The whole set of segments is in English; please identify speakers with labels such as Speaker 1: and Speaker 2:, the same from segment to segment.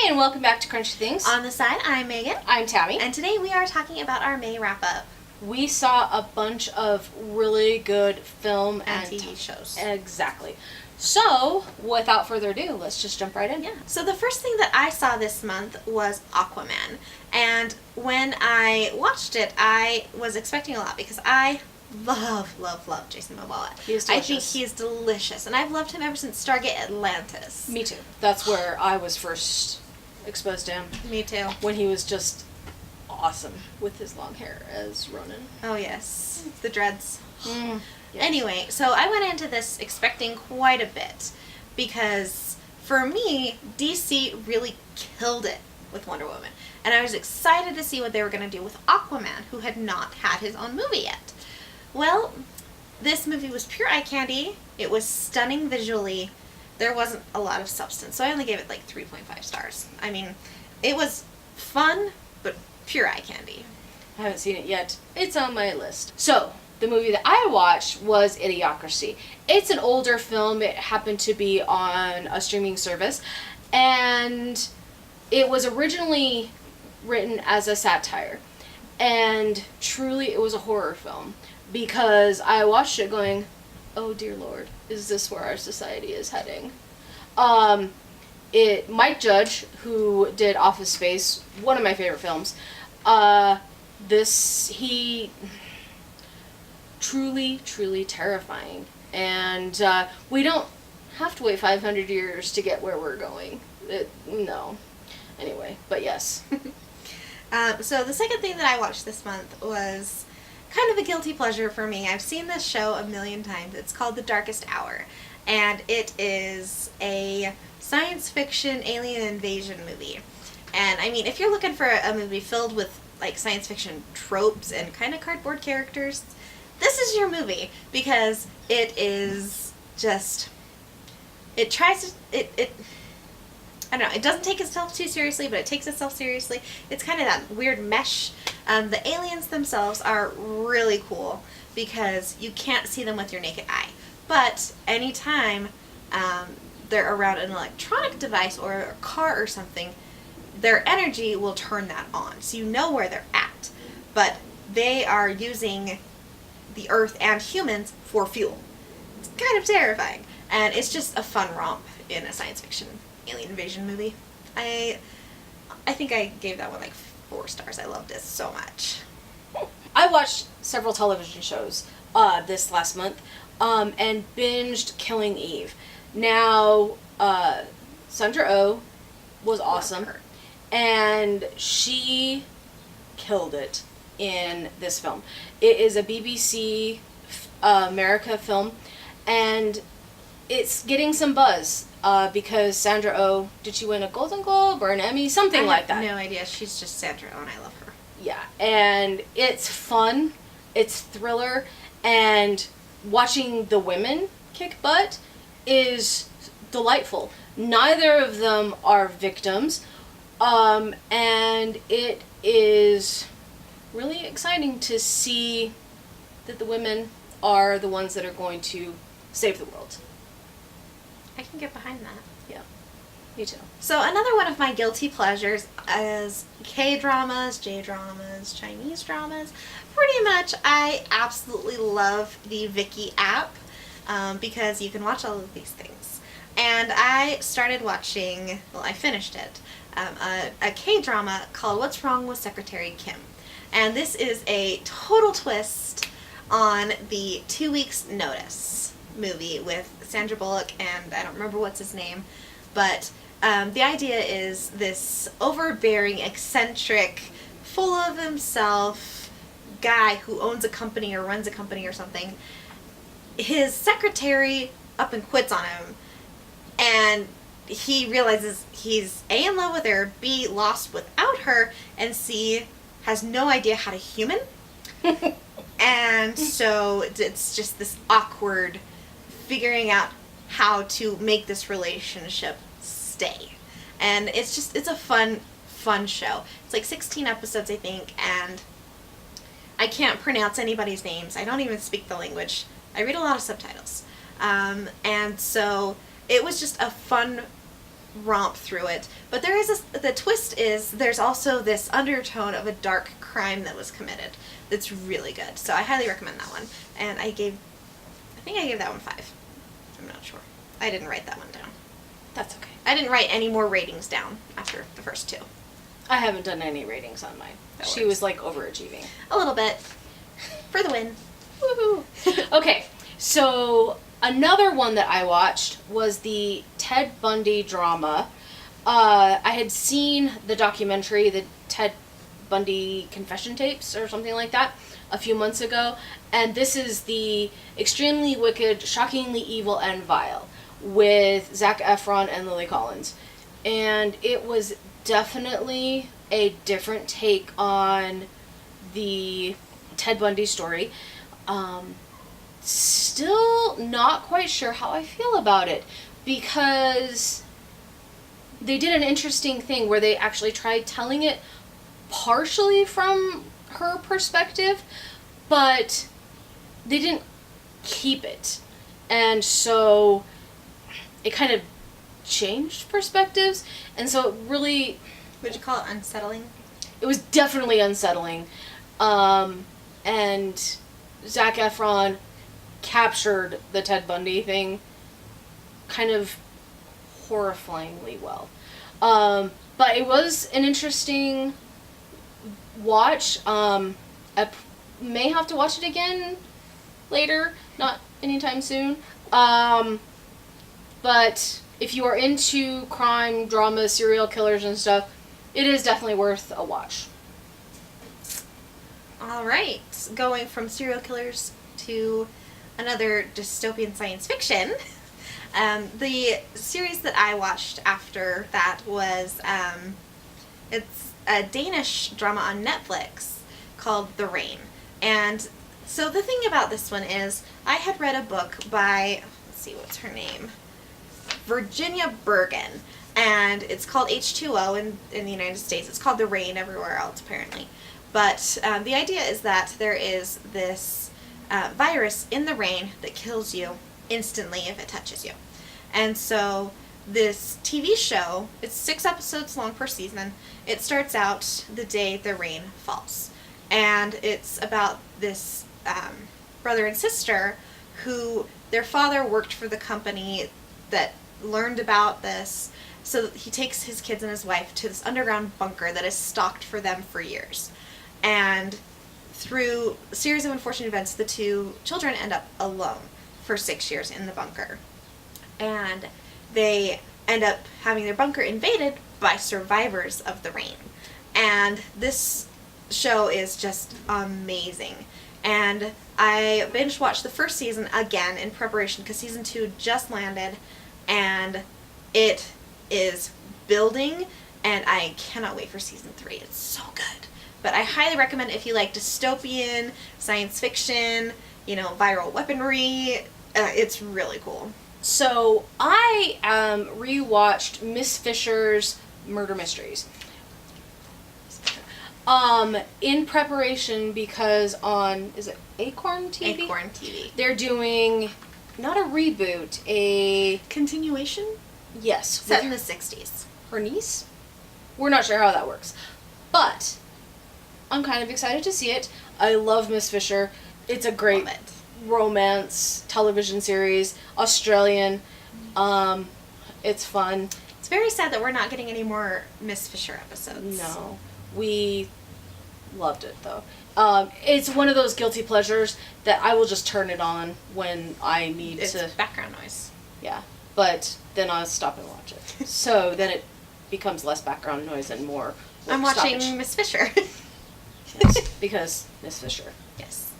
Speaker 1: Hey, and welcome back to Crunchy Things.
Speaker 2: On the side, I'm Megan.
Speaker 1: I'm Tami.
Speaker 2: And today we are talking about our May wrap-up.
Speaker 1: We saw a bunch of really good film
Speaker 2: And TV shows.
Speaker 1: Exactly. So, without further ado, let's just jump right in.
Speaker 2: Yeah. So the first thing that I saw this month was Aquaman. And when I watched it, I was expecting a lot because I love Jason Momoa.
Speaker 1: He is delicious.
Speaker 2: I think he is delicious. And I've loved him ever since Stargate Atlantis.
Speaker 1: Me too. That's where I was first exposed to him.
Speaker 2: Me too.
Speaker 1: When he was just awesome with his long hair as Ronan.
Speaker 2: Oh, yes. The dreads.
Speaker 1: Yes.
Speaker 2: Anyway, so I went into this expecting quite a bit because for me, DC really killed it with Wonder Woman. And I was excited to see what they were going to do with Aquaman, who had not had his own movie yet. Well, this movie was pure eye candy. It was stunning visually. There wasn't a lot of substance, so I only gave it like 3.5 stars. I mean, it was fun, but pure eye candy.
Speaker 1: I haven't seen it yet. It's on my list. So, the movie that I watched was Idiocracy. It's an older film. It happened to be on a streaming service. And it was originally written as a satire. And truly, it was a horror film. Because I watched it going, oh dear Lord, is this where our society is heading? Mike Judge, who did Office Space, one of my favorite films, he truly terrifying. And we don't have to wait 500 years to get where we're going. No. Anyway, but yes.
Speaker 2: So the second thing that I watched this month was kind of a guilty pleasure for me. I've seen this show a million times. It's called The Darkest Hour. And it is a science fiction alien invasion movie. And I mean, if you're looking for a movie filled with like science fiction tropes and kind of cardboard characters, this is your movie, because it is just, it I don't know, it doesn't take itself too seriously, but it takes itself seriously. It's kind of that weird mesh. The aliens themselves are really cool because you can't see them with your naked eye. But anytime they're around an electronic device or a car or something, their energy will turn that on. So you know where they're at. But they are using the Earth and humans for fuel. It's kind of terrifying. And it's just a fun romp in a science fiction alien invasion movie. I think I gave that one like 4 stars. I loved it so much.
Speaker 1: I watched several television shows this last month and binged Killing Eve. Now, Sandra Oh was awesome, and she killed it in this film. It is a BBC America film, and it's getting some buzz because Sandra Oh, did she win a Golden Globe or an Emmy? Something like that.
Speaker 2: I have no idea. She's just Sandra Oh, and I love her.
Speaker 1: Yeah, and it's fun, it's thriller, and watching the women kick butt is delightful. Neither of them are victims, and it is really exciting to see that the women are the ones that are going to save the world.
Speaker 2: I can get behind that.
Speaker 1: Yeah, me too.
Speaker 2: So another one of my guilty pleasures is K-dramas, J-dramas, Chinese dramas. Pretty much, I absolutely love the Viki app because you can watch all of these things. And I started watching, well, I finished it, a K-drama called What's Wrong with Secretary Kim. And this is a total twist on the 2 Weeks Notice movie with Sandra Bullock and I don't remember what's his name, but the idea is this overbearing, eccentric, full of himself guy who owns a company or runs a company or something. His secretary up and quits on him, and he realizes he's A, in love with her, B, lost without her, and C, has no idea how to human. And so it's just this awkward figuring out how to make this relationship stay. And it's a fun show. It's like 16 episodes, I think, and I can't pronounce anybody's names. I don't even speak the language. I read a lot of subtitles. And so it was just a fun romp through it. But there is the twist is there's also this undertone of a dark crime that was committed that's really good. So I highly recommend that one. And I think I gave that one 5. I'm not sure. I didn't write that one down.
Speaker 1: That's okay.
Speaker 2: I didn't write any more ratings down after the first 2.
Speaker 1: I haven't done any ratings on mine. She was like overachieving.
Speaker 2: A little bit. For the win.
Speaker 1: Woohoo! Okay, so another one that I watched was the Ted Bundy drama. I had seen the documentary, the Ted Bundy confession tapes or something like that, a few months ago, and this is the Extremely Wicked, Shockingly Evil, and Vile with Zac Efron and Lily Collins. And it was definitely a different take on the Ted Bundy story. Still not quite sure how I feel about it, because they did an interesting thing where they actually tried telling it partially from her perspective, but they didn't keep it. And so it kind of changed perspectives, and so it really...
Speaker 2: Would you call it unsettling?
Speaker 1: It was definitely unsettling. And Zac Efron captured the Ted Bundy thing kind of horrifyingly well. But it was an interesting watch. I may have to watch it again later, not anytime soon. But if you are into crime, drama, serial killers and stuff, it is definitely worth a watch.
Speaker 2: All right, going from serial killers to another dystopian science fiction. The series that I watched after that was, it's a Danish drama on Netflix called The Rain. And so the thing about this one is, I had read a book by, let's see, what's her name? Virginia Bergen. And it's called H2O in the United States. It's called The Rain everywhere else, apparently. But the idea is that there is this virus in the rain that kills you instantly if it touches you. And so this TV show, it's 6 episodes long per season. It starts out the day the rain falls. And it's about this brother and sister who, their father worked for the company that learned about this. So he takes his kids and his wife to this underground bunker that is stocked for them for years. And through a series of unfortunate events, the 2 children end up alone for 6 years in the bunker. And they end up having their bunker invaded by survivors of the rain. And this show is just amazing. And I binge watched the first season again in preparation because season 2 just landed, and it is building, and I cannot wait for season 3. It's so good. But I highly recommend if you like dystopian, science fiction, viral weaponry. It's really cool.
Speaker 1: So I rewatched Miss Fisher's Murder Mysteries. In preparation because on, is it Acorn TV?
Speaker 2: Acorn TV.
Speaker 1: They're doing, not a reboot, a...
Speaker 2: Continuation?
Speaker 1: Yes.
Speaker 2: Set in the 60s.
Speaker 1: Her niece? We're not sure how that works. But I'm kind of excited to see it. I love Miss Fisher. It's a great romance television series. Australian. It's fun.
Speaker 2: It's very sad that we're not getting any more Miss Fisher episodes.
Speaker 1: No. We loved it, though. It's one of those guilty pleasures that I will just turn it on when I need to...
Speaker 2: It's background noise.
Speaker 1: Yeah. But then I'll stop and watch it. So then it becomes less background noise and more...
Speaker 2: I'm watching
Speaker 1: stoppage.
Speaker 2: Miss Fisher.
Speaker 1: Yes, because Miss Fisher.
Speaker 2: Yes.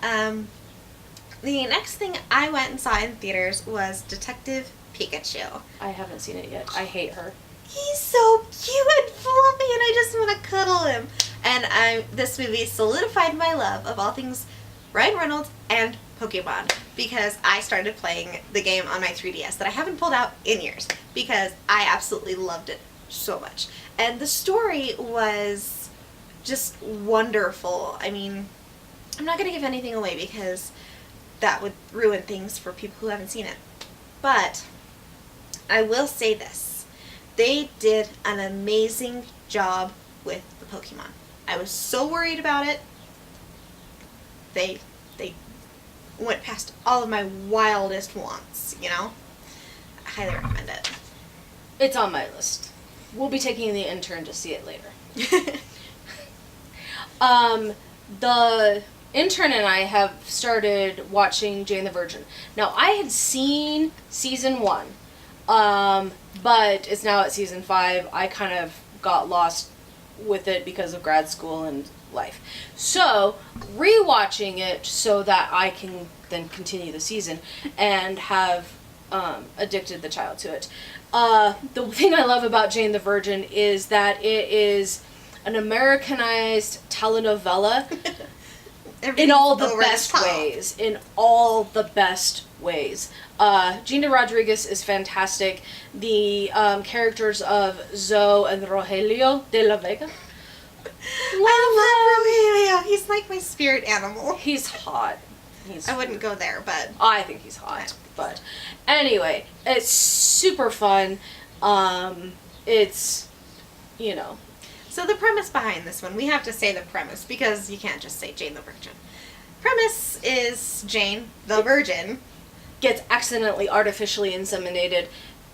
Speaker 2: The next thing I went and saw in theaters was Detective Pikachu.
Speaker 1: I haven't seen it yet. I hate her.
Speaker 2: He's so cute and fluffy, and I just want to cuddle him. And this movie solidified my love of all things Ryan Reynolds and Pokemon, because I started playing the game on my 3DS that I haven't pulled out in years, because I absolutely loved it so much. And the story was just wonderful. I mean, I'm not going to give anything away because that would ruin things for people who haven't seen it. But I will say this. they did an amazing job with the Pokemon. I was so worried about it. They went past all of my wildest wants, you know? I highly recommend it.
Speaker 1: It's on my list. We'll be taking the intern to see it later. The intern and I have started watching Jane the Virgin. Now, I had seen season 1, but it's now at season 5. I kind of got lost with it because of grad school and life. So, rewatching it so that I can then continue the season and have addicted the child to it. The thing I love about Jane the Virgin is that it is an Americanized telenovela in all the best ways. In all the best ways. Gina Rodriguez is fantastic. The characters of Zoe and Rogelio de la Vega.
Speaker 2: I love Rogelio. He's like my spirit animal.
Speaker 1: He's hot.
Speaker 2: I wouldn't go there, but
Speaker 1: I think he's hot. But anyway, it's super fun. It's, you know.
Speaker 2: So the premise behind this one, we have to say the premise because you can't just say Jane the Virgin. Premise is Jane the Virgin
Speaker 1: gets accidentally artificially inseminated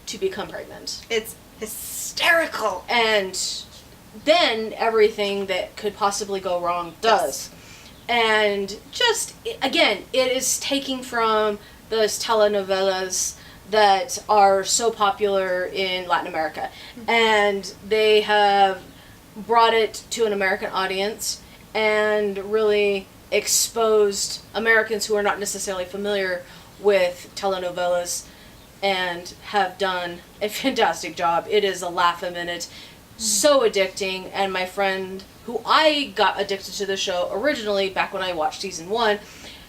Speaker 1: to become pregnant.
Speaker 2: It's hysterical.
Speaker 1: And then everything that could possibly go wrong does. And just, again, it is taking from those telenovelas that are so popular in Latin America. And they have brought it to an American audience and really exposed Americans who are not necessarily familiar with telenovelas and have done a fantastic job. It is a laugh a minute. So addicting, and my friend, who I got addicted to the show originally back when I watched season 1,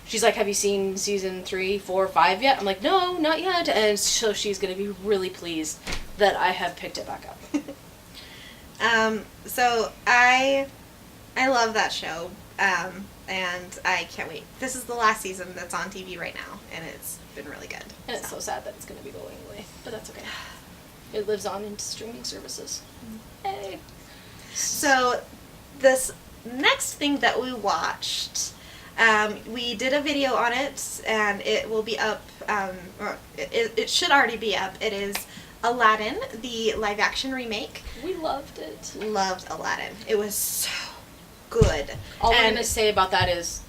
Speaker 1: she's like, have you seen season 3, 4, 5 yet? I'm like, no, not yet. And so she's going to be really pleased that I have picked it back up.
Speaker 2: So I love that show, and I can't wait. This is the last season that's on TV right now, and it's been really good.
Speaker 1: And it's so sad that it's going to be going away, but that's okay. It lives on into streaming services. Hey.
Speaker 2: So this next thing that we watched, we did a video on it, and it will be up, or it should already be up. It is Aladdin, the live-action remake.
Speaker 1: We loved it.
Speaker 2: Loved Aladdin. It was so good.
Speaker 1: All we're going to say about that is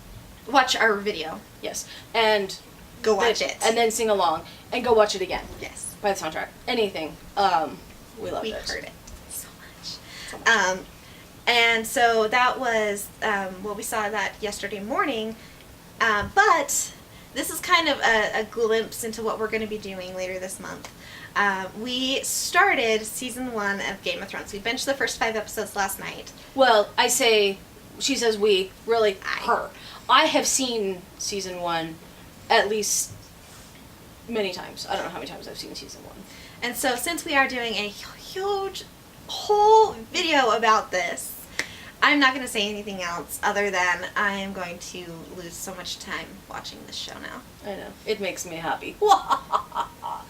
Speaker 2: watch our video.
Speaker 1: Yes. And
Speaker 2: go watch it.
Speaker 1: And then sing along. And go watch it again.
Speaker 2: Yes.
Speaker 1: By the soundtrack. Anything. We loved it.
Speaker 2: We heard it so much. And so that was, well, we saw that yesterday morning. But this is kind of a glimpse into what we're going to be doing later this month. We started season 1 of Game of Thrones. We binged the first 5 episodes last night.
Speaker 1: Well, I say, she says we, really her. I have seen season 1 at least many times. I don't know how many times I've seen season 1.
Speaker 2: And so since we are doing a huge whole video about this, I'm not going to say anything else other than I am going to lose so much time watching this show now.
Speaker 1: I know. It makes me happy.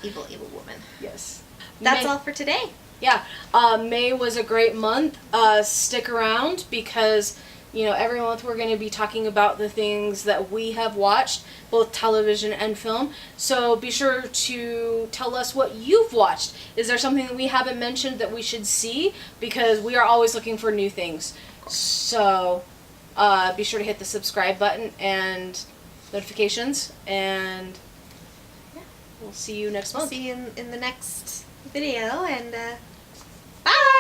Speaker 2: Evil, evil woman.
Speaker 1: Yes.
Speaker 2: That's all for today.
Speaker 1: Yeah. May was a great month. Stick around because, you know, every month we're going to be talking about the things that we have watched, both television and film. So be sure to tell us what you've watched. Is there something that we haven't mentioned that we should see? Because we are always looking for new things. So be sure to hit the subscribe button and notifications, and we'll see you next month.
Speaker 2: See you in the next video, and bye!